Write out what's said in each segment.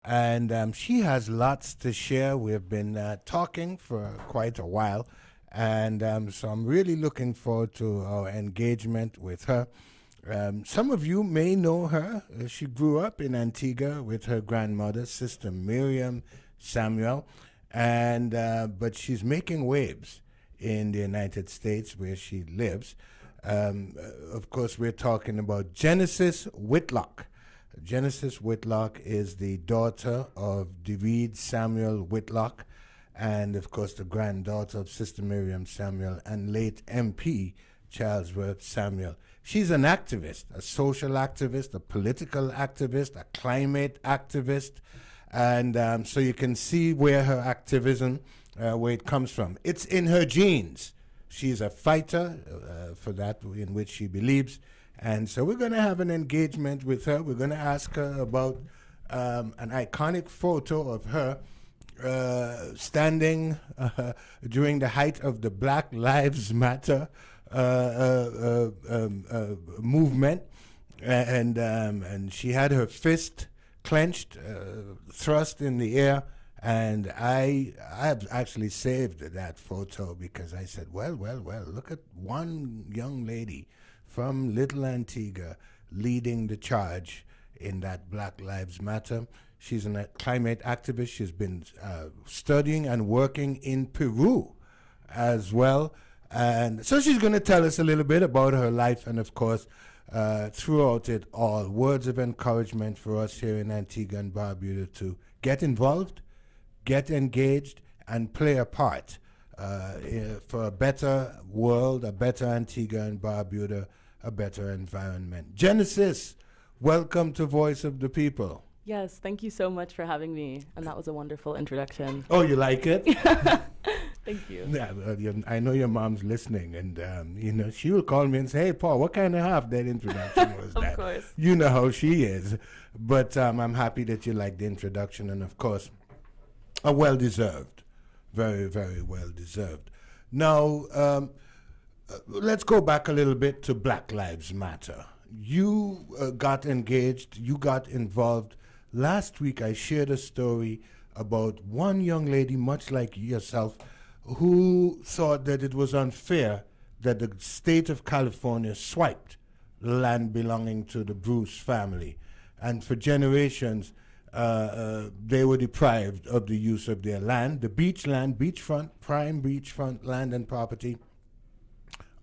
and she has lots to share. We've been talking for quite a while, and so I'm really looking forward to our engagement with her. Some of you may know her. She grew up in Antigua with her grandmother, Sister Miriam Samuel, and but she's making waves in the United States where she lives. Of course, we're talking about Genesis Whitlock. Genesis Whitlock is the daughter of DeReed Samuel Whitlock, and of course the granddaughter of Sister Miriam Samuel and late MP Charles Worth Samuel. She's an activist, a social activist, a political activist, a climate activist, and so you can see where her activism, where it comes from. It's in her genes. She's a fighter for that in which she believes. And so we're going to have an engagement with her. We're going to ask her about an iconic photo of her standing during the height of the Black Lives Matter movement. And she had her fist clenched, thrust in the air. And I have actually saved that photo because I said, well, look at one young lady from Little Antigua leading the charge in that Black Lives Matter. She's a climate activist. She's been studying and working in Peru as well. And so she's going to tell us a little bit about her life and, of course, throughout it all, words of encouragement for us here in Antigua and Barbuda to get involved, get engaged, and play a part for a better world, a better Antigua and Barbuda, a better environment. Genesis, welcome to Voice of the People. Yes, thank you so much for having me. And that was a wonderful introduction. Oh, you like it? Thank you. Yeah, I know your mom's listening, and she will call me and say, "Hey, Paul, what kind of half-dead introduction was that?" Of course. You know how she is. But I'm happy that you liked the introduction, and of course, a well-deserved, very, very well-deserved. Now, let's go back a little bit to Black Lives Matter. You got engaged, you got involved. Last week, I shared a story about one young lady, much like yourself, who thought that it was unfair that the state of California swiped the land belonging to the Bruce family. And for generations, they were deprived of the use of their land, the beachfront, prime beachfront land and property,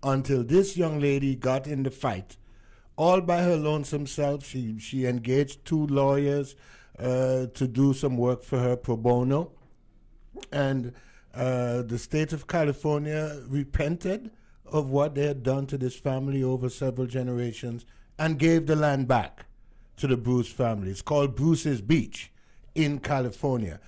until this young lady got in the fight all by her lonesome self. She engaged 2 lawyers to do some work for her pro bono, and the state of California repented of what they had done to this family over several generations and gave the land back to the Bruce family. It's called Bruce's Beach in California.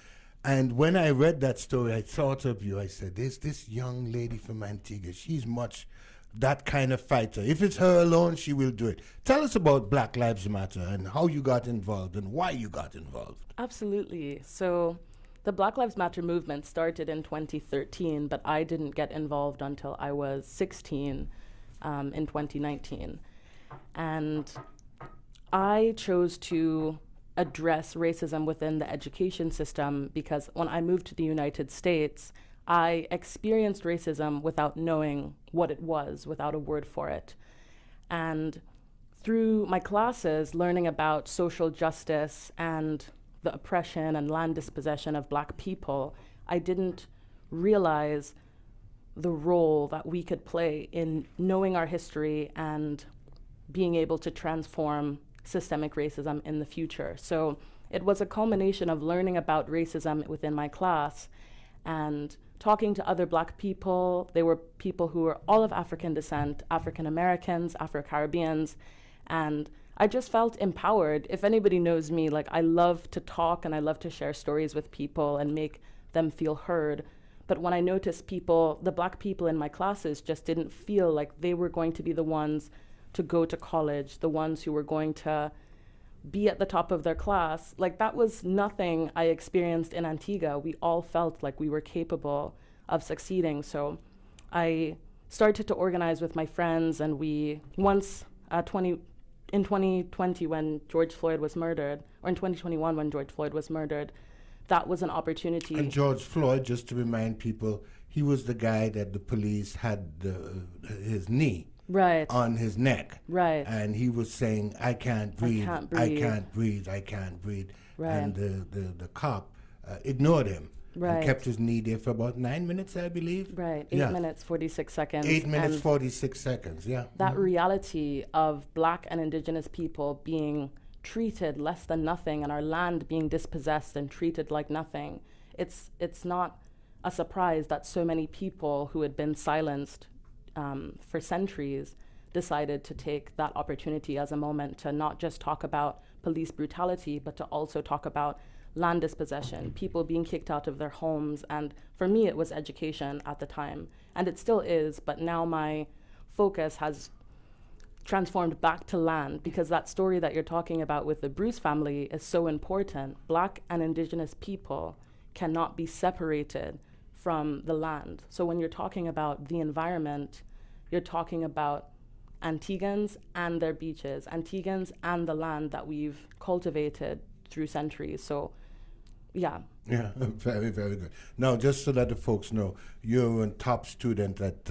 And when I read that story, I thought of you. I said, there's this young lady from Antigua. She's much that kind of fighter. If it's her alone, she will do it. Tell us about Black Lives Matter and how you got involved and why you got involved. Absolutely. So the Black Lives Matter movement started in 2013, but I didn't get involved until I was 16 in 2019. And I chose to address racism within the education system because when I moved to the United States, I experienced racism without knowing what it was, without a word for it. And through my classes, learning about social justice and the oppression and land dispossession of Black people, I didn't realize the role that we could play in knowing our history and being able to transform systemic racism in the future. So it was a culmination of learning about racism within my class and talking to other Black people. They were people who were all of African descent, African Americans, Afro-Caribbeans, and I just felt empowered. If anybody knows me, like I love to talk and I love to share stories with people and make them feel heard. But when I noticed people, the Black people in my classes just didn't feel like they were going to be the ones to go to college, the ones who were going to be at the top of their class. Like that was nothing I experienced in Antigua. We all felt like we were capable of succeeding. So I started to organize with my friends, and we, once in 2020 when George Floyd was murdered, or in 2021 when George Floyd was murdered, that was an opportunity. And George Floyd, just to remind people, he was the guy that the police had his knee right on his neck. Right. And he was saying, I can't breathe, can't I breathe. can't breathe, I can't breathe. Right. And the cop ignored him. Right. And kept his knee there for about 9 minutes, I believe. Right, 8 minutes, 46 seconds. 8 minutes, And 46 seconds, yeah. that reality of Black and Indigenous people being treated less than nothing and our land being dispossessed and treated like nothing, it's not a surprise that so many people who had been silenced for centuries decided to take that opportunity as a moment to not just talk about police brutality, but to also talk about land dispossession, people being kicked out of their homes. And for me, it was education at the time. And it still is, but now my focus has transformed back to land, because that story that you're talking about with the Bruce family is so important. Black and Indigenous people cannot be separated from the land. So when you're talking about the environment, you're talking about Antiguans and their beaches, Antiguans and the land that we've cultivated through centuries. So, yeah. Yeah, very, very good. Now, just so that the folks know, you're a top student at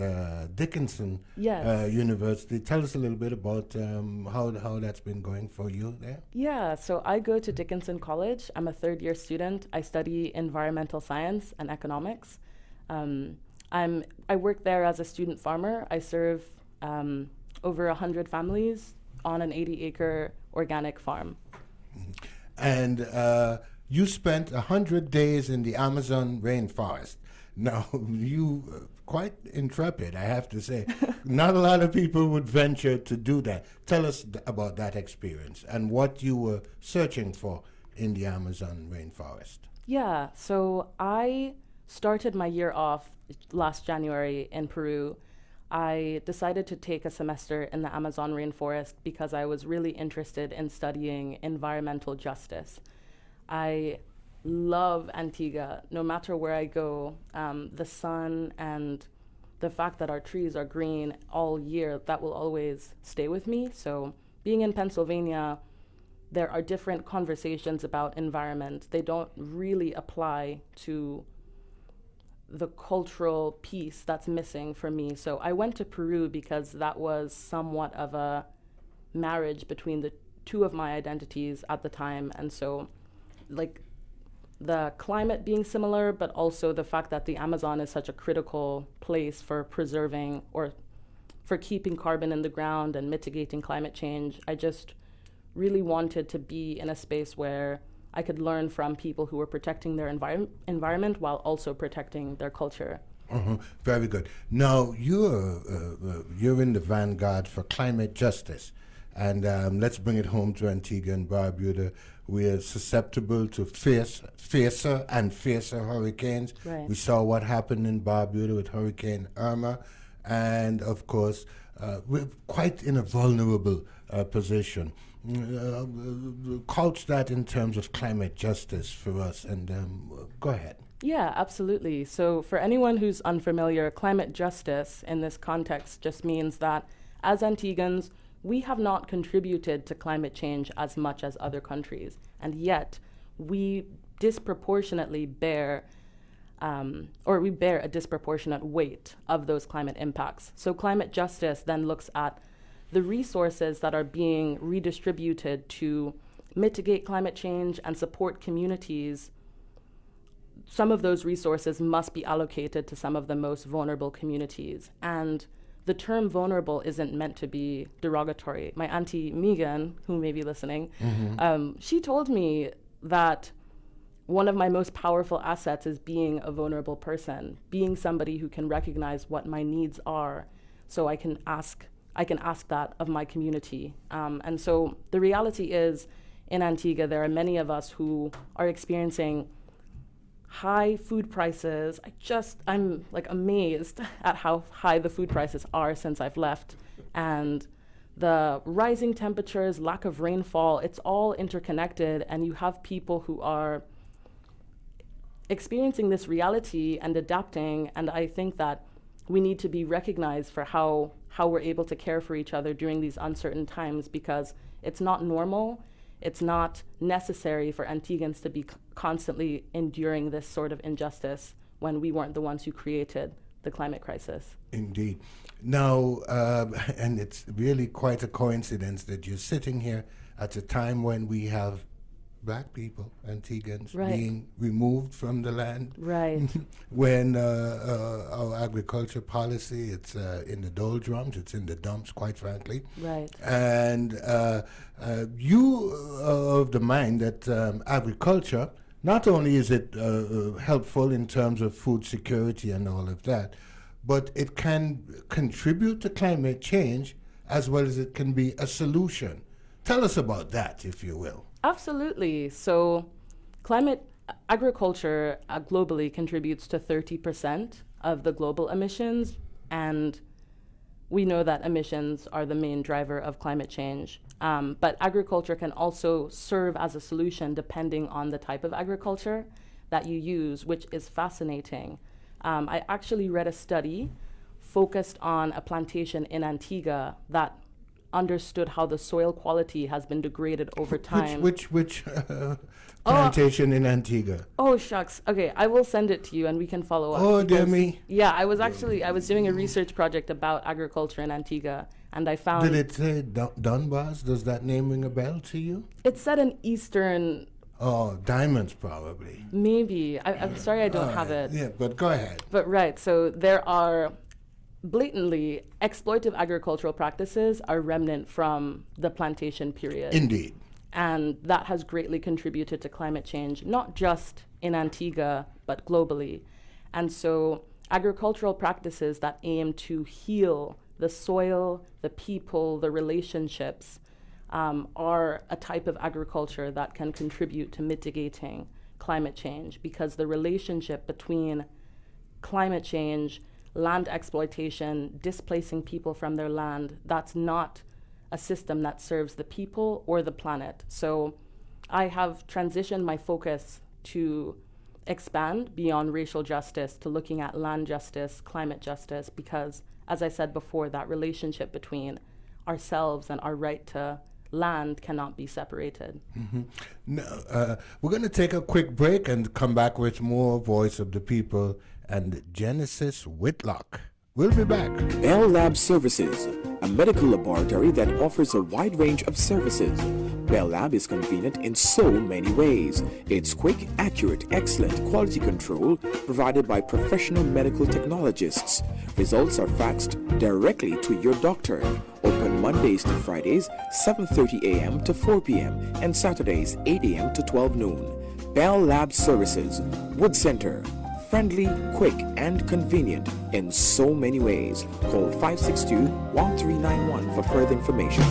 Dickinson Yes. University. Tell us a little bit about how that's been going for you there. Yeah, so I go to Dickinson College. I'm a third-year student. I study environmental science and economics. I work there as a student farmer. I serve over 100 families on an 80-acre organic farm. And you spent 100 days in the Amazon rainforest. Now, you quite intrepid, I have to say. Not a lot of people would venture to do that. Tell us about that experience and what you were searching for in the Amazon rainforest. Yeah, so I started my year off last January in Peru. I decided to take a semester in the Amazon rainforest because I was really interested in studying environmental justice. I love Antigua. No matter where I go, the sun and the fact that our trees are green all year, that will always stay with me. So being in Pennsylvania, there are different conversations about environment. They don't really apply to the cultural piece that's missing for me. So I went to Peru because that was somewhat of a marriage between the two of my identities at the time. And so, like, the climate being similar, but also the fact that the Amazon is such a critical place for preserving or for keeping carbon in the ground and mitigating climate change. I just really wanted to be in a space where I could learn from people who were protecting their environment while also protecting their culture. Very good. Now, you're in the vanguard for climate justice. And let's bring it home to Antigua and Barbuda. We are susceptible to fiercer and fiercer hurricanes. Right. We saw what happened in Barbuda with Hurricane Irma. And, of course, we're quite in a vulnerable position. Couch that in terms of climate justice for us. And go ahead. Yeah, absolutely. So for anyone who's unfamiliar, climate justice in this context just means that as Antiguans, we have not contributed to climate change as much as other countries, and yet we disproportionately bear a disproportionate weight of those climate impacts. So climate justice then looks at the resources that are being redistributed to mitigate climate change and support communities. Some of those resources must be allocated to some of the most vulnerable communities. And the term vulnerable isn't meant to be derogatory. My auntie Megan, who may be listening, she told me that one of my most powerful assets is being a vulnerable person, being somebody who can recognize what my needs are, so I can ask that of my community. And so the reality is, in Antigua, there are many of us who are experiencing high food prices. I'm like amazed at how high the food prices are since I've left. And the rising temperatures, lack of rainfall, it's all interconnected. And you have people who are experiencing this reality and adapting. And I think that we need to be recognized for how we're able to care for each other during these uncertain times, because it's not normal, it's not necessary for Antiguans to be constantly enduring this sort of injustice when we weren't the ones who created the climate crisis. Indeed. Now, and it's really quite a coincidence that you're sitting here at a time when we have black people, Antiguans, being removed from the land. Right. When our agriculture policy, it's in the doldrums, it's in the dumps, quite frankly. Right. And you are of the mind that agriculture, not only is it helpful in terms of food security and all of that, but it can contribute to climate change as well as it can be a solution. Tell us about that, if you will. Absolutely. So agriculture globally contributes to 30% of the global emissions, and we know that emissions are the main driver of climate change. But agriculture can also serve as a solution depending on the type of agriculture that you use, which is fascinating. I actually read a study focused on a plantation in Antigua that understood how the soil quality has been degraded over time. Which plantation in Antigua? Oh, shucks. Okay, I will send it to you and we can follow up. Oh, dear me. Yeah, I was doing a research project about agriculture in Antigua, and I found... Did it say Donbass? Does that name ring a bell to you? It said an eastern... Oh, diamonds probably. Maybe. I'm sorry I don't have it. Yeah, but go ahead. But right, so there are blatantly exploitive agricultural practices are remnant from the plantation period. Indeed. And that has greatly contributed to climate change, not just in Antigua, but globally. And so agricultural practices that aim to heal the soil, the people, the relationships, are a type of agriculture that can contribute to mitigating climate change, because the relationship between climate change, land exploitation, displacing people from their land, that's not a system that serves the people or the planet. So I have transitioned my focus to expand beyond racial justice to looking at land justice, climate justice, because, as I said before, that relationship between ourselves and our right to land cannot be separated. Mm-hmm. No, we're going to take a quick break and come back with more Voice of the People and Genesis Whitlock. We'll be back. Bell Lab Services, a medical laboratory that offers a wide range of services. Bell Lab is convenient in so many ways. It's quick, accurate, excellent quality control provided by professional medical technologists. Results are faxed directly to your doctor. Open Mondays to Fridays, 7:30 a.m. to 4 p.m. and Saturdays, 8 a.m. to 12 noon. Bell Lab Services, Wood Center. Friendly, quick, and convenient in so many ways. Call 562-1391 for further information.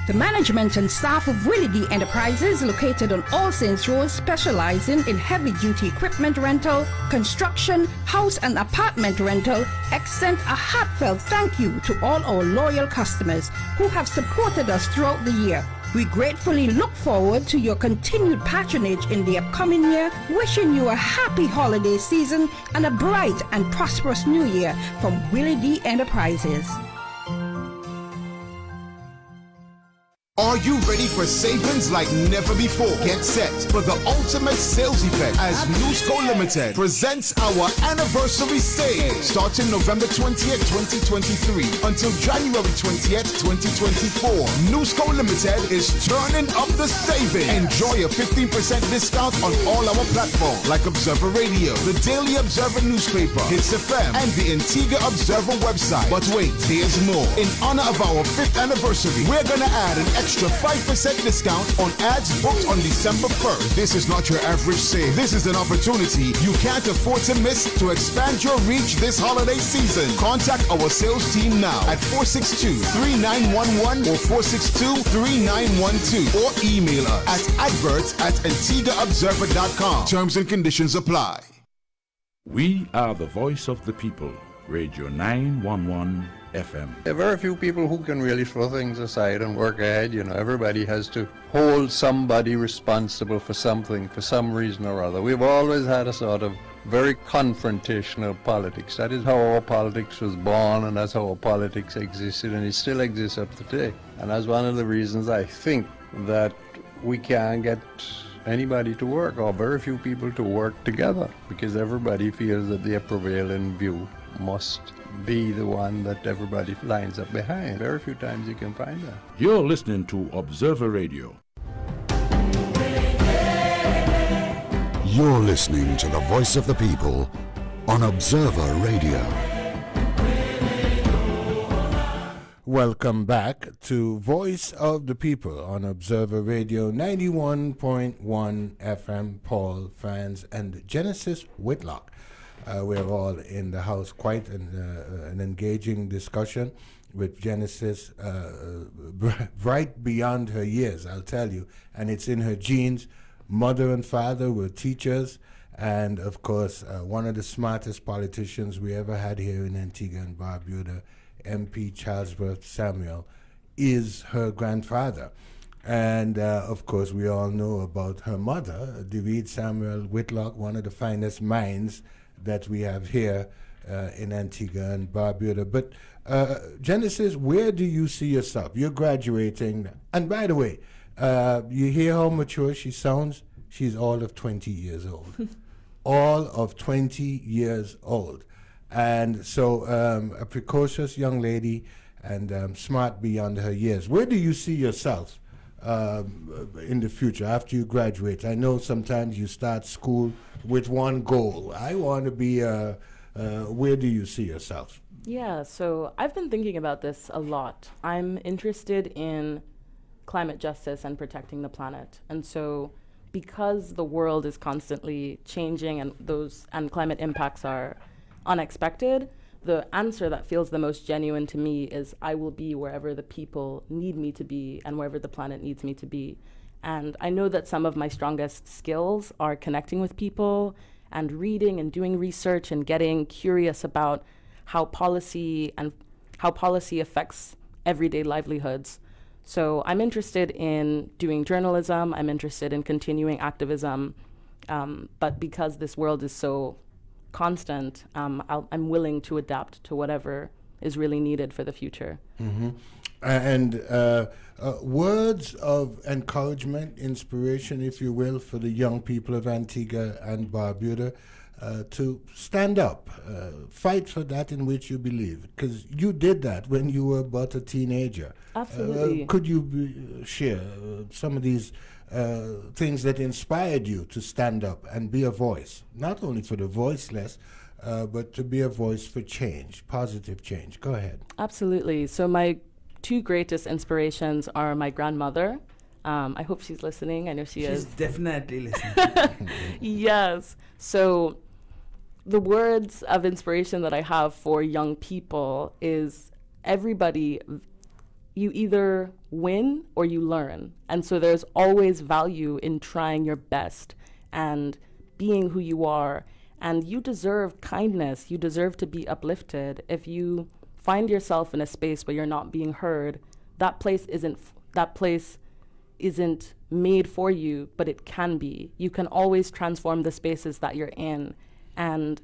The management and staff of Willie D Enterprises, located on All Saints Road, specializing in heavy-duty equipment rental, construction, house and apartment rental, extend a heartfelt thank you to all our loyal customers who have supported us throughout the year. We gratefully look forward to your continued patronage in the upcoming year, wishing you a happy holiday season and a bright and prosperous new year from Willie D Enterprises. Are you ready for savings like never before? Get set for the ultimate sales event as Newsco Limited presents our anniversary sale starting November 20th, 2023 until January 20th, 2024. Newsco Limited is turning up the savings. Enjoy a 15% discount on all our platforms like Observer Radio, the Daily Observer newspaper, Hits FM, and the Antigua Observer website. But wait, there's more. In honor of our 5th anniversary, we're gonna add an extra 5% discount on ads booked on December 1st. This is not your average sale. This is an opportunity you can't afford to miss to expand your reach this holiday season. Contact our sales team now at 462-3911 or 462-3912 or email us at adverts@antiguaobserver.com. Terms and conditions apply. We are the voice of the people. Radio 911 FM. There are very few people who can really throw things aside and work ahead. You know, everybody has to hold somebody responsible for something, for some reason or other. We've always had a sort of very confrontational politics. That is how our politics was born, and that's how our politics existed, and it still exists up to today. And that's one of the reasons I think that we can't get anybody to work, or very few people to work together, because everybody feels that their prevailing view must be the one that everybody lines up behind. Very few times you can find that. You're listening to Observer Radio. You're listening to the voice of the people on Observer Radio. Welcome back to Voice of the People on Observer Radio 91.1 FM, Paul, Franz, and Genesis Whitlock. We're all in the house, quite an engaging discussion with Genesis, right beyond her years, I'll tell you, and it's in her genes. Mother and father were teachers, and of course, one of the smartest politicians we ever had here in Antigua and Barbuda, MP Charlesworth Samuel, is her grandfather. And of course, we all know about her mother, David Samuel Whitlock, one of the finest minds that we have here in Antigua and Barbuda. But Genesis, where do you see yourself? You're graduating, and by the way, you hear how mature she sounds? She's all of 20 years old. All of 20 years old. And so a precocious young lady and smart beyond her years. Where do you see yourself in the future after you graduate? I know sometimes you start school with one goal. I want to be, where do you see yourself? Yeah, so I've been thinking about this a lot. I'm interested in climate justice and protecting the planet. And so because the world is constantly changing and climate impacts are unexpected, the answer that feels the most genuine to me is I will be wherever the people need me to be and wherever the planet needs me to be. And I know that some of my strongest skills are connecting with people and reading and doing research and getting curious about how policy affects everyday livelihoods. So I'm interested in doing journalism, I'm interested in continuing activism, but because this world is so constant, I'm willing to adapt to whatever is really needed for the future. Mm-hmm. And words of encouragement, inspiration, if you will, for the young people of Antigua and Barbuda to stand up, fight for that in which you believe, because you did that when you were but a teenager. Absolutely. Could you share some of these things that inspired you to stand up and be a voice, not only for the voiceless, but to be a voice for change, positive change? Go ahead. Absolutely. So my two greatest inspirations are my grandmother. I hope she's listening. I know she is. She's definitely listening. Yes. So the words of inspiration that I have for young people is everybody, you either win or you learn. And so there's always value in trying your best and being who you are. And you deserve kindness. You deserve to be uplifted. If you find yourself in a space where you're not being heard, that place isn't made for you, but it can be. You can always transform the spaces that you're in. And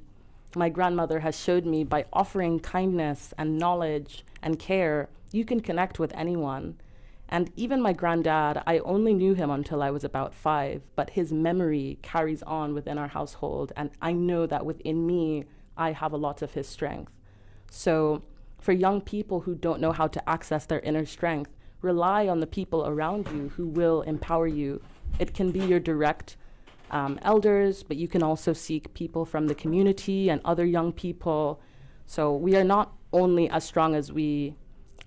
my grandmother has showed me by offering kindness and knowledge and care, you can connect with anyone. And even my granddad, I only knew him until I was about 5, but his memory carries on within our household. And I know that within me, I have a lot of his strength. So for young people who don't know how to access their inner strength, rely on the people around you who will empower you. It can be your direct elders, but you can also seek people from the community and other young people. So we are not only as strong as we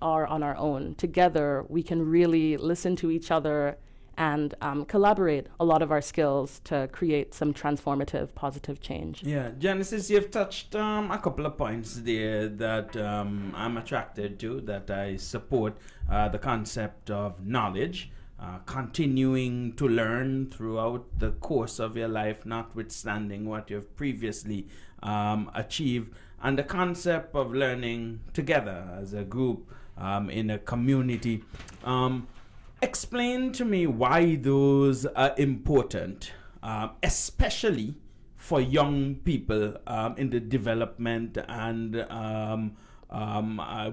are on our own. Together, we can really listen to each other and collaborate a lot of our skills to create some transformative, positive change. Yeah, Genesis, you've touched a couple of points there that I'm attracted to, that I support the concept of knowledge, continuing to learn throughout the course of your life, notwithstanding what you've previously achieved, and the concept of learning together as a group in a community. Explain to me why those are important, especially for young people in the development and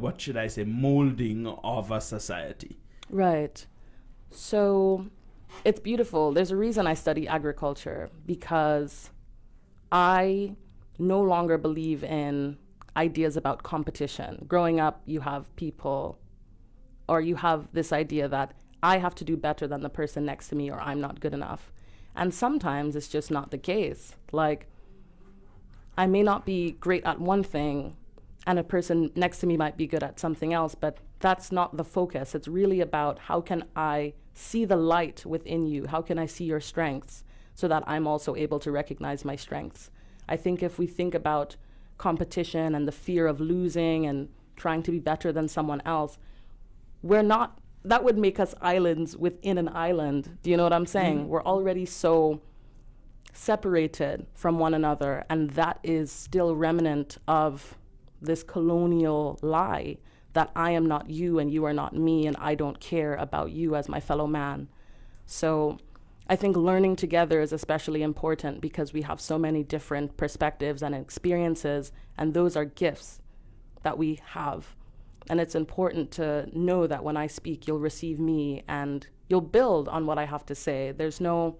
what should I say, molding of a society? Right. So it's beautiful. There's a reason I study agriculture, because I no longer believe in ideas about competition. Growing up, you have people, or you have this idea that I have to do better than the person next to me, or I'm not good enough. And sometimes it's just not the case. Like, I may not be great at one thing, and a person next to me might be good at something else, but that's not the focus. It's really about how can I see the light within you? How can I see your strengths so that I'm also able to recognize my strengths? I think if we think about competition and the fear of losing and trying to be better than someone else, that would make us islands within an island. Do you know what I'm saying? Mm-hmm. We're already so separated from one another, and that is still remnant of this colonial lie that I am not you and you are not me, and I don't care about you as my fellow man. So I think learning together is especially important because we have so many different perspectives and experiences, and those are gifts that we have. And it's important to know that when I speak, you'll receive me and you'll build on what I have to say. There's no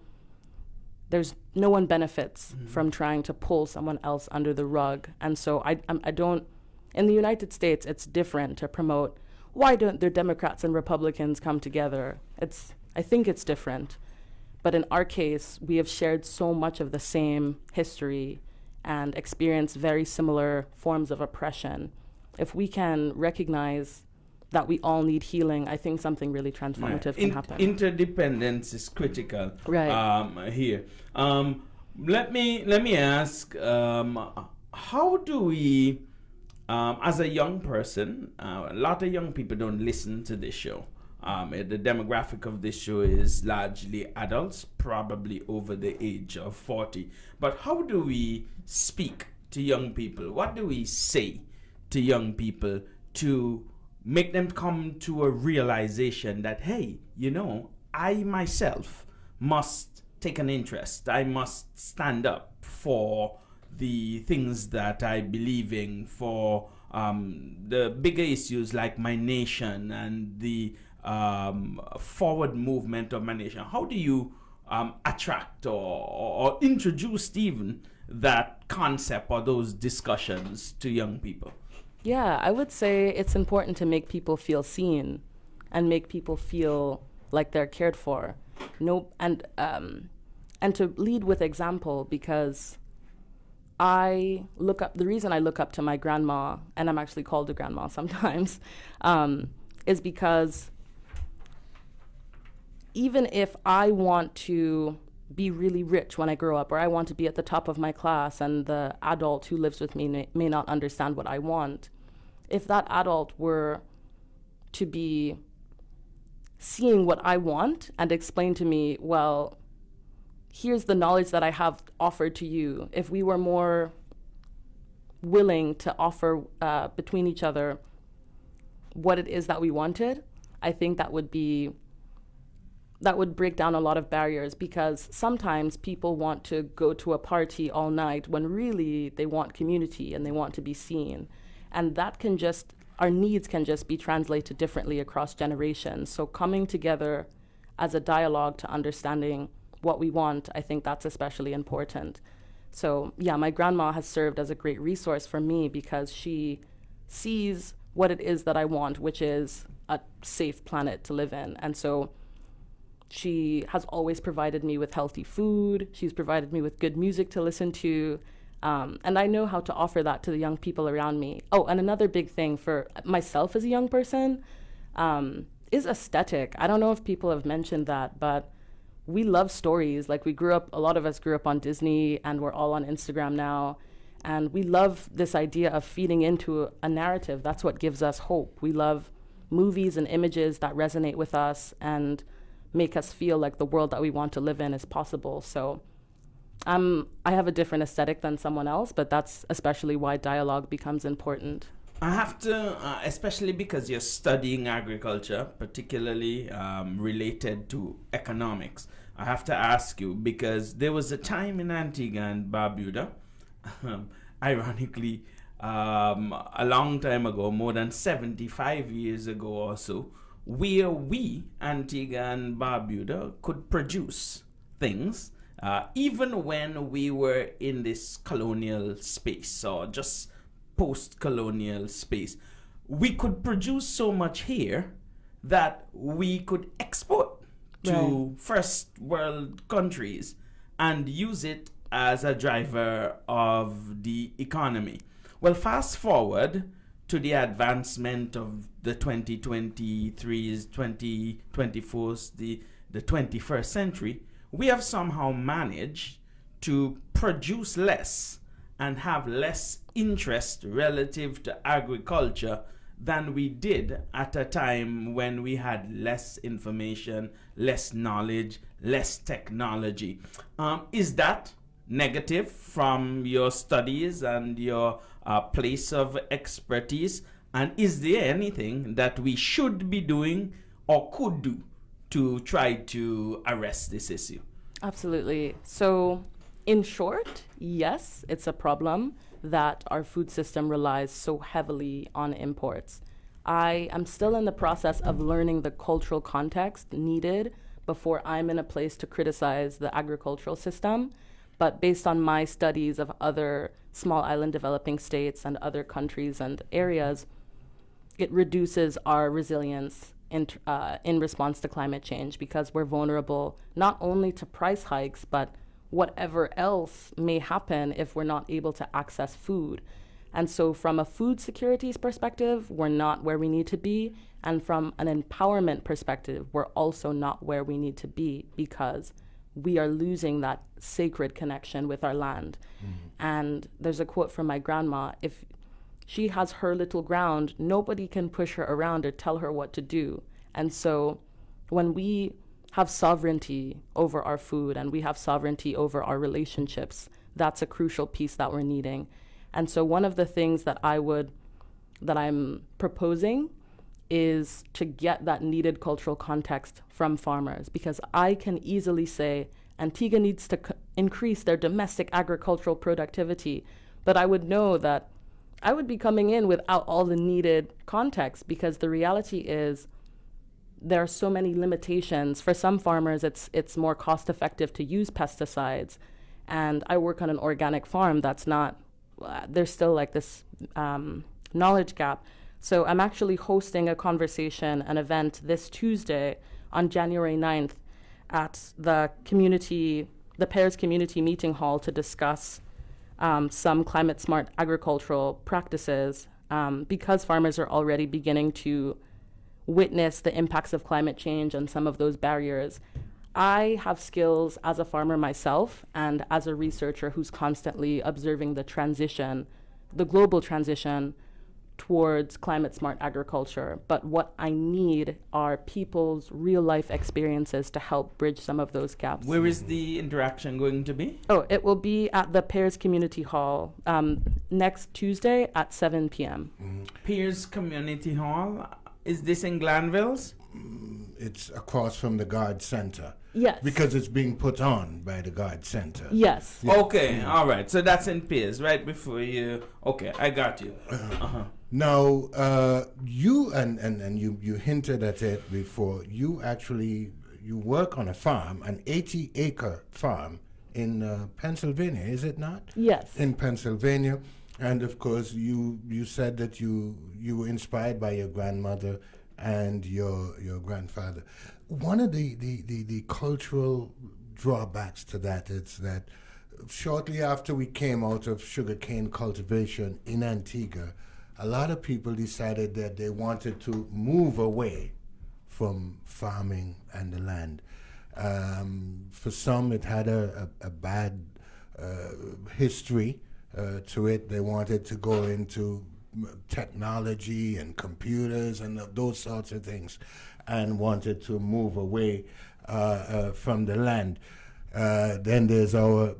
one benefits from trying to pull someone else under the rug. And so I don't, in the United States, it's different to promote, why don't the Democrats and Republicans come together? I think it's different. But in our case, we have shared so much of the same history and experienced very similar forms of oppression. If we can recognize that we all need healing, I think something really transformative can happen. Interdependence is critical here. Let me ask, how do we, as a young person, a lot of young people don't listen to this show. The demographic of this show is largely adults, probably over the age of 40. But how do we speak to young people? What do we say to young people to make them come to a realization that, hey, I myself must take an interest. I must stand up for the things that I believe in, for the bigger issues like my nation and the forward movement of my nation. How do you attract or introduce even that concept or those discussions to young people? Yeah, I would say it's important to make people feel seen and make people feel like they're cared for. And to lead with example, because the reason I look up to my grandma, and I'm actually called a grandma sometimes, is because even if I want to be really rich when I grow up, or I want to be at the top of my class and the adult who lives with me may not understand what I want, if that adult were to be seeing what I want and explain to me, well, here's the knowledge that I have offered to you. If we were more willing to offer between each other what it is that we wanted, I think that would break down a lot of barriers, because sometimes people want to go to a party all night when really they want community and they want to be seen. And our needs can just be translated differently across generations. So coming together as a dialogue to understanding what we want, I think that's especially important. So yeah, my grandma has served as a great resource for me because she sees what it is that I want, which is a safe planet to live in. And so she has always provided me with healthy food. She's provided me with good music to listen to. And I know how to offer that to the young people around me. Oh, and another big thing for myself as a young person is aesthetic. I don't know if people have mentioned that, but we love stories. Like a lot of us grew up on Disney, and we're all on Instagram now. And we love this idea of feeding into a narrative. That's what gives us hope. We love movies and images that resonate with us and make us feel like the world that we want to live in is possible. So I have a different aesthetic than someone else, but that's especially why dialogue becomes important. I have to, especially because you're studying agriculture, particularly related to economics. I have to ask you because there was a time in Antigua and Barbuda, ironically, a long time ago, more than 75 years ago or so, where we, Antigua and Barbuda, could produce things, even when we were in this colonial space or just post-colonial space. We could produce so much here that we could export to first world countries and use it as a driver of the economy. Well, fast forward to the advancement of the 2023s, 2024s, the 21st century, we have somehow managed to produce less and have less interest relative to agriculture than we did at a time when we had less information, less knowledge, less technology. Is that negative from your studies and your place of expertise? And is there anything that we should be doing or could do to try to arrest this issue? Absolutely. So, in short, yes, it's a problem that our food system relies so heavily on imports. I am still in the process of learning the cultural context needed before I'm in a place to criticize the agricultural system. But based on my studies of other small island developing states and other countries and areas, it reduces our resilience in response to climate change because we're vulnerable not only to price hikes, but whatever else may happen if we're not able to access food. And so from a food securities perspective, we're not where we need to be. And from an empowerment perspective, we're also not where we need to be because we are losing that sacred connection with our land. And there's a quote from my grandma: if she has her little ground, nobody can push her around or tell her what to do. And so when we have sovereignty over our food and we have sovereignty over our relationships, that's a crucial piece that we're needing. And so one of the things that I'm proposing is to get that needed cultural context from farmers, because I can easily say Antigua needs to increase their domestic agricultural productivity, but I would know that I would be coming in without all the needed context, because the reality is there are so many limitations. For some farmers, it's more cost effective to use pesticides. And I work on an organic farm that's not, there's still like this knowledge gap. So I'm actually hosting a conversation, an event this Tuesday on January 9th at the Pears Community Meeting Hall to discuss some climate smart agricultural practices because farmers are already beginning to witness the impacts of climate change and some of those barriers. I have skills as a farmer myself and as a researcher who's constantly observing the transition, the global transition towards climate smart agriculture. But what I need are people's real life experiences to help bridge some of those gaps. Where is the interaction going to be? Oh, it will be at the Pears Community Hall next Tuesday at 7 p.m. Pears Community Hall. Is this in Glanville's? It's across from the Guard Center. Yes. Because it's being put on by the Guard Center. Yes. Yeah. Okay, all right. So that's in Pears, right before you... Okay, I got you. Now, you, and you hinted at it before, you work on a farm, an 80-acre farm in Pennsylvania, is it not? Yes. In Pennsylvania. And of course, you said that you were inspired by your grandmother and your grandfather. One of the cultural drawbacks to that is that shortly after we came out of sugarcane cultivation in Antigua, a lot of people decided that they wanted to move away from farming and the land. For some, it had a bad history to it. They wanted to go into technology and computers and those sorts of things, and wanted to move away from the land. Then there's our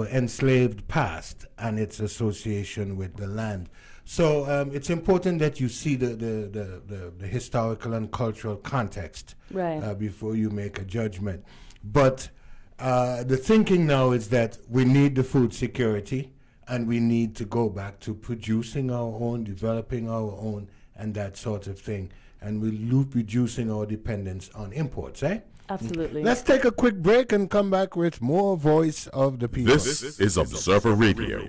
enslaved past and its association with the land. So it's important that you see the historical and cultural context Right. before you make a judgment. But the thinking now is that we need the food security, and we need to go back to producing our own, developing our own, and that sort of thing. And we're reducing our dependence on imports, eh? Absolutely. Let's take a quick break and come back with more Voice of the People. This is Observer Radio,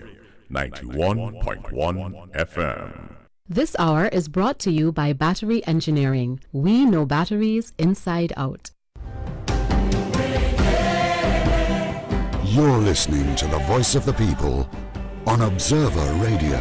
91.1 FM. This hour is brought to you by Battery Engineering. We know batteries inside out. You're listening to the Voice of the People on Observer Radio.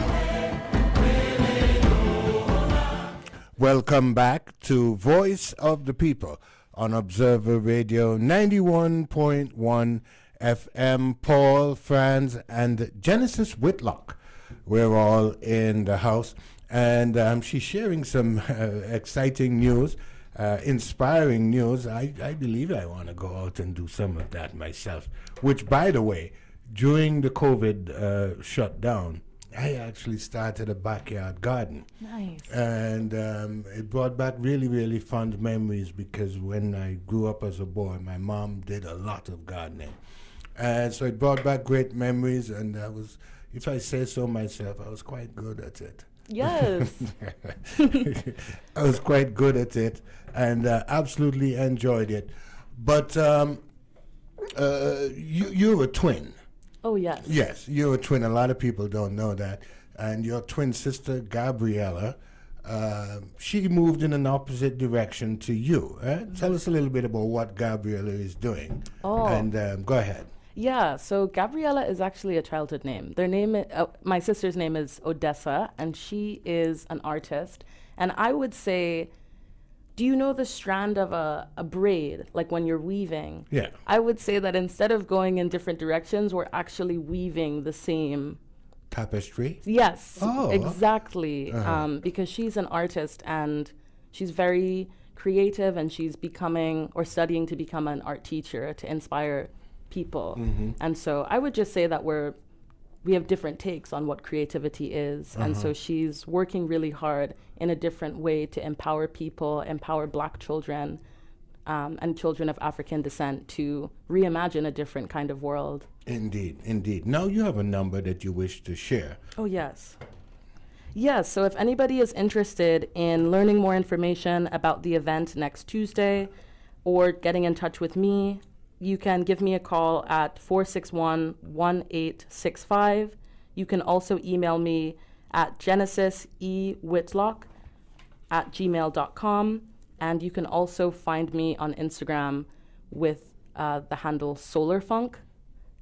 Welcome back to Voice of the People on Observer Radio 91.1 FM. Paul, Franz, and Genesis Whitlock. We're all in the house, and she's sharing some exciting news, inspiring news. I believe I want to go out and do some of that myself, which, by the way, during the COVID shutdown, I actually started a backyard garden. Nice. And it brought back really, really fond memories, because when I grew up as a boy, my mom did a lot of gardening. And so it brought back great memories, and I was, if I say so myself, I was quite good at it. Yes. I was quite good at it, and absolutely enjoyed it. But you're a twin. Oh, yes. Yes, you're a twin. A lot of people don't know that. And your twin sister, Gabriella, she moved in an opposite direction to you. Tell us a little bit about what Gabriella is doing. Oh. And go ahead. Yeah, so Gabriella is actually a childhood name. Their name, my sister's name is Odessa, and she is an artist. And I would say, do you know the strand of a braid, like when you're weaving? Yeah. I would say that instead of going in different directions, we're actually weaving the same Tapestry? Yes, Oh. exactly. Because she's an artist, and she's very creative, and she's becoming or studying to become an art teacher to inspire people. And so I would just say that we have different takes on what creativity is. And so she's working really hard in a different way to empower people, empower Black children, and children of African descent to reimagine a different kind of world. Indeed, indeed. Now you have a number that you wish to share. Oh, yes. Yes, so if anybody is interested in learning more information about the event next Tuesday or getting in touch with me, you can give me a call at 461-1865. You can also email me at genesisewhitlock@gmail.com. And you can also find me on Instagram with the handle SolarFunk,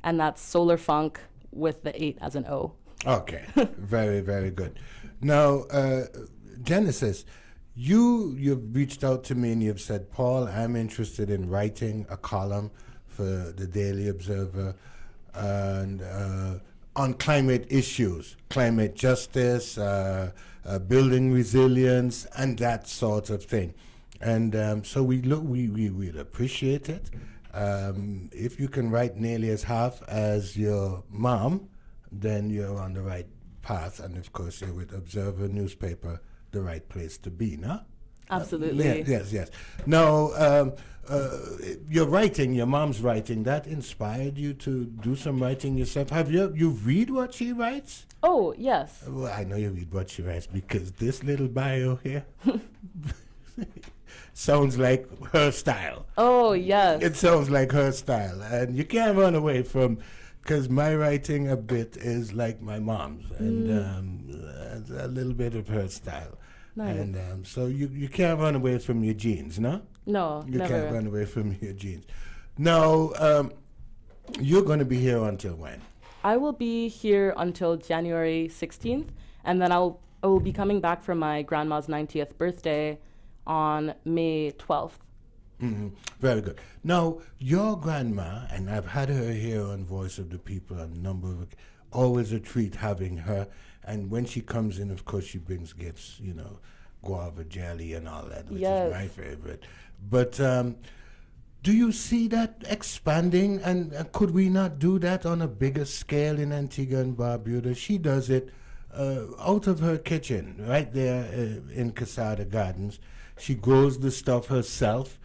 and that's SolarFunk with the 8 as an O. Okay, very, very good. Now, Genesis, you've reached out to me and you've said, Paul, I'm interested in writing a column for the Daily Observer and on climate issues, climate justice, building resilience, and that sort of thing. And so we'd appreciate it. If you can write nearly as half as your mom, then you're on the right path. And of course, you're with Observer newspaper, the right place to be, no? Absolutely. Yes. Now, your writing, your mom's writing, that inspired you to do some writing yourself. Have you read what she writes? Oh, yes. Well, I know you read what she writes because this little bio here sounds like her style. Oh, yes. It sounds like her style. And you can't run away from, because my writing a bit is like my mom's, and a little bit of her style. Nice. And so you can't run away from your genes, no? No, You never. can't run away from your genes. Now, you're going to be here until when? I will be here until January 16th, and then I will be coming back for my grandma's 90th birthday on May 12th. Very good. Now, your grandma, and I've had her here on Voice of the People a number of, always a treat having her. And when she comes in, of course, she brings gifts, guava jelly and all that, which is my favorite. But do you see that expanding? And could we not do that on a bigger scale in Antigua and Barbuda? She does it out of her kitchen, right there in Casada Gardens. She grows the stuff herself.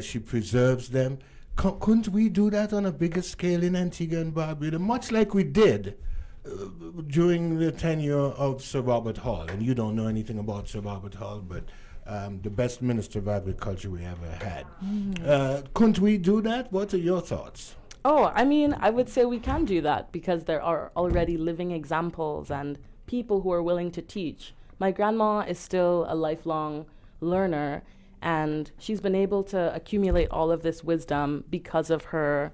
She preserves them. Couldn't we do that on a bigger scale in Antigua and Barbuda, much like we did during the tenure of Sir Robert Hall? And you don't know anything about Sir Robert Hall, but the best Minister of Agriculture we ever had. Couldn't we do that? What are your thoughts? Oh, I mean, I would say we can do that because there are already living examples and people who are willing to teach. My grandma is still a lifelong learner, and she's been able to accumulate all of this wisdom because of her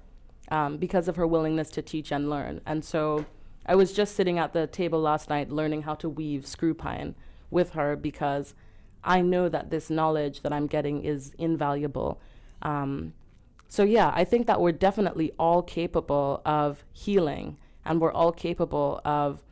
willingness to teach and learn. And so I was just sitting at the table last night learning how to weave screw pine with her because I know that this knowledge that I'm getting is invaluable. So yeah, I think that we're definitely all capable of healing, and we're all capable of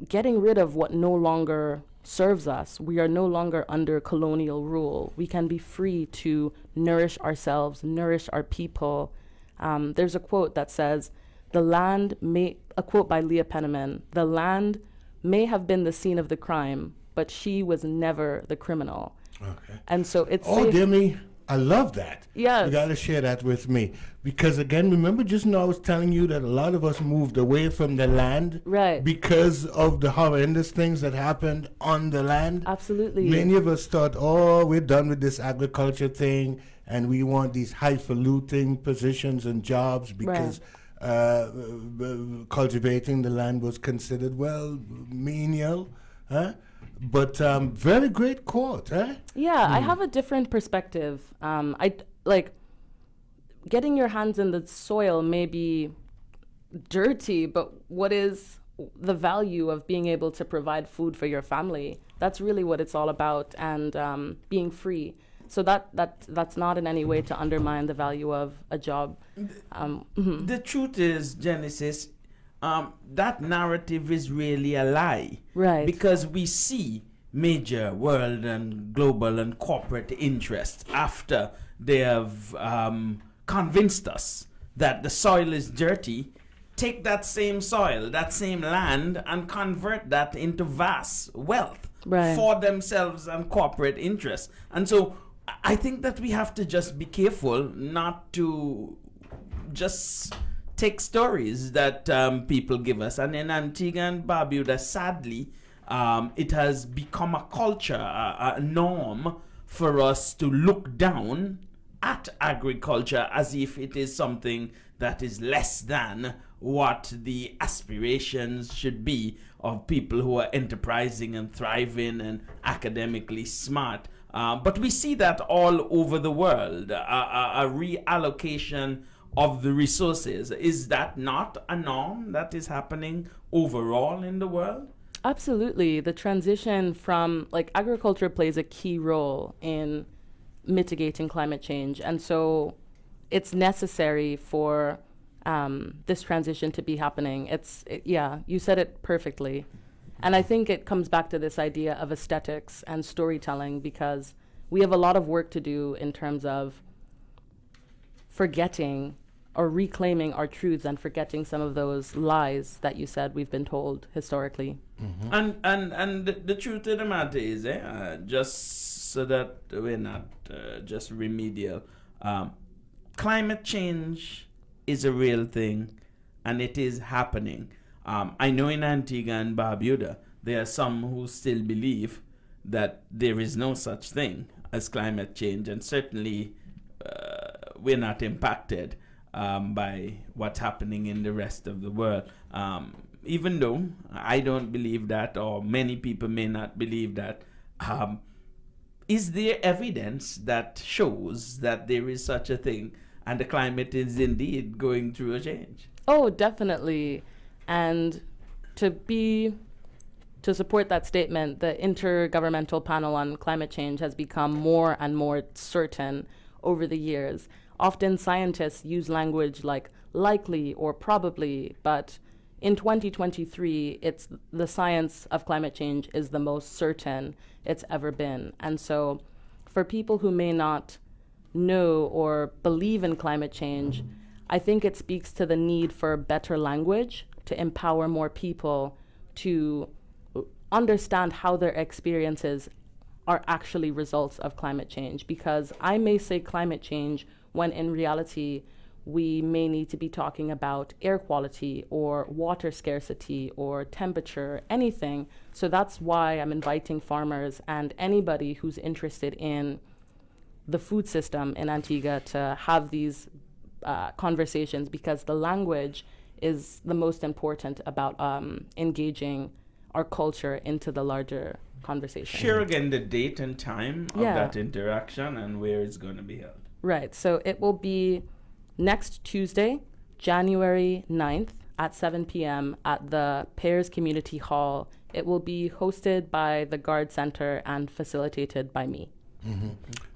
getting rid of what no longer serves us. We are no longer under colonial rule. We can be free to nourish ourselves, nourish our people. There's a quote that says, a quote by Leah Penniman, "The land may have been the scene of the crime, but she was never the criminal." Okay. And so it's dear me. I love that. Yes. You got to share that with me. Because again, remember just now I was telling you that a lot of us moved away from the land. Right. Because of the horrendous things that happened on the land. Absolutely. Many of us thought, oh, we're done with this agriculture thing and we want these highfalutin positions and jobs because cultivating the land was considered, well, menial. Huh? But very great quote, eh? Yeah, I have a different perspective. I like getting your hands in the soil may be dirty, but what is the value of being able to provide food for your family? That's really what it's all about, and being free. So that's not in any way to undermine the value of a job. The truth is, Genesis, that narrative is really a lie. Right. Because we see major world and global and corporate interests after they have convinced us that the soil is dirty, take that same soil, that same land, and convert that into vast wealth for themselves and corporate interests. And so I think that we have to just be careful not to just take stories that people give us. And in Antigua and Barbuda, sadly, it has become a culture, a norm for us to look down at agriculture as if it is something that is less than what the aspirations should be of people who are enterprising and thriving and academically smart. But we see that all over the world, a reallocation of the resources. Is that not a norm that is happening overall in the world? Absolutely. The transition from, like, agriculture plays a key role in mitigating climate change. And so it's necessary for this transition to be happening. Yeah, you said it perfectly. And I think it comes back to this idea of aesthetics and storytelling, because we have a lot of work to do in terms of forgetting or reclaiming our truths and forgetting some of those lies that you said we've been told historically. Mm-hmm. And the truth of the matter is, just so that we're not just remedial, climate change is a real thing, and it is happening. I know in Antigua and Barbuda, there are some who still believe that there is no such thing as climate change, and certainly we're not impacted by what's happening in the rest of the world. Even though I don't believe that, or many people may not believe that, is there evidence that shows that there is such a thing and the climate is indeed going through a change? Oh, definitely. And to support that statement, the Intergovernmental Panel on Climate Change has become more and more certain over the years. Often scientists use language like likely or probably, but in 2023, it's the science of climate change is the most certain it's ever been. And so for people who may not know or believe in climate change, I think it speaks to the need for better language to empower more people to understand how their experiences are actually results of climate change. Because I may say climate change when in reality we may need to be talking about air quality or water scarcity or temperature, anything. So that's why I'm inviting farmers and anybody who's interested in the food system in Antigua to have these conversations, because the language is the most important about engaging our culture into the larger conversation. Share again the date and time of Yeah. that interaction and where it's going to be held. Right, so it will be next Tuesday, January 9th at 7 p.m. at the Pears Community Hall. It will be hosted by the Guard Center and facilitated by me. Mm-hmm.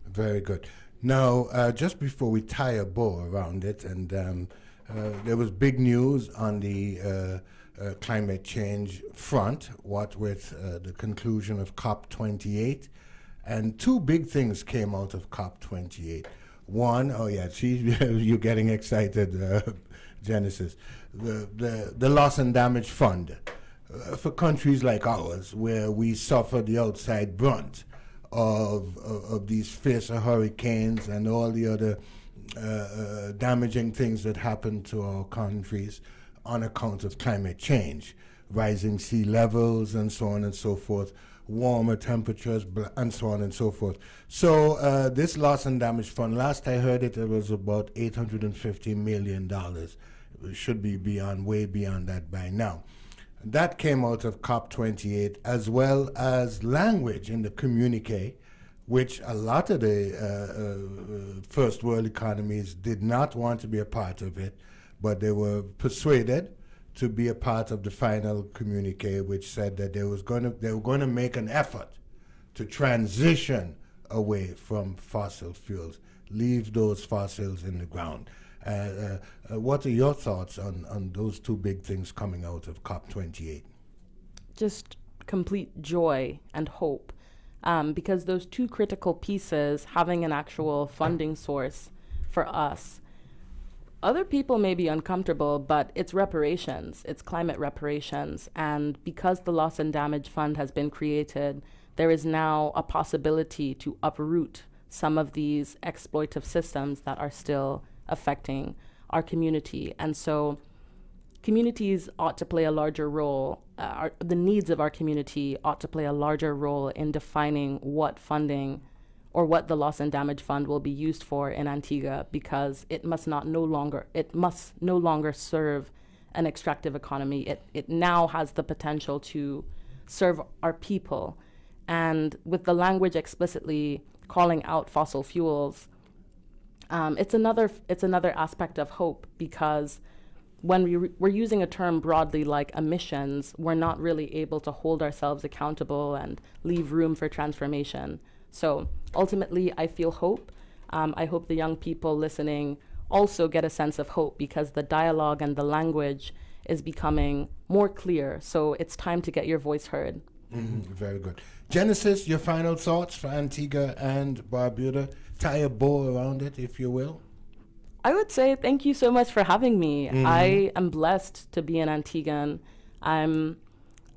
Very good. Now, just before we tie a bow around it, and there was big news on the climate change front, what with the conclusion of COP28, and two big things came out of COP28. One, oh yeah, see, you're getting excited, Genesis. The loss and damage fund for countries like ours, where we suffer the outside brunt of these fiercer hurricanes and all the other damaging things that happen to our countries on account of climate change, rising sea levels and so on and so forth, warmer temperatures and so on and so forth. So this loss and damage fund, last I heard it was about $850 million. It should be way beyond that by now. That came out of COP28, as well as language in the communique, which a lot of the first world economies did not want to be a part of it, but they were persuaded to be a part of the final communique, which said that they were going to make an effort to transition away from fossil fuels, leave those fossils in the ground. What are your thoughts on those two big things coming out of COP28? Just complete joy and hope, because those two critical pieces, having an actual funding source for us, other people may be uncomfortable, but it's reparations, it's climate reparations. And because the Loss and Damage Fund has been created, there is now a possibility to uproot some of these exploitive systems that are still affecting our community. And so communities ought to play a larger role, the needs of our community ought to play a larger role in defining what funding or what the Loss and Damage Fund will be used for in Antigua, because it must no longer serve an extractive economy. It now has the potential to serve our people. And with the language explicitly calling out fossil fuels, it's another aspect of hope, because when we're using a term broadly like emissions, we're not really able to hold ourselves accountable and leave room for transformation. So ultimately, I feel hope. I hope the young people listening also get a sense of hope, because the dialogue and the language is becoming more clear. So it's time to get your voice heard. Mm-hmm. Very good. Genesis, your final thoughts for Antigua and Barbuda? Tie a bow around it, if you will. I would say thank you so much for having me. Mm-hmm. I am blessed to be an Antiguan.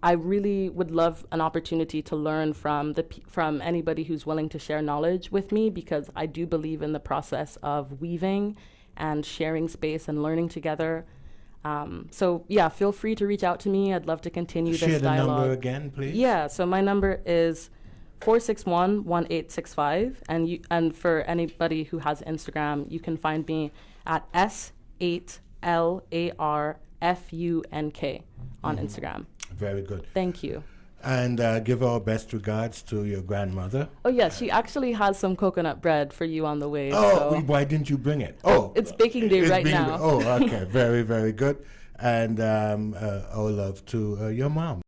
I really would love an opportunity to learn from anybody who's willing to share knowledge with me, because I do believe in the process of weaving and sharing space and learning together. So yeah, feel free to reach out to me. I'd love to continue this dialogue. Share the number again, please. Yeah, so my number is 461-1865, and for anybody who has Instagram, you can find me at S8LARFUNK on Instagram. Very good. Thank you. And give our best regards to your grandmother. Oh, yeah, she actually has some coconut bread for you on the way. Oh, so. Why didn't you bring it? Oh, it's baking day right now. Oh, okay. Very, very good. And our love to your mom.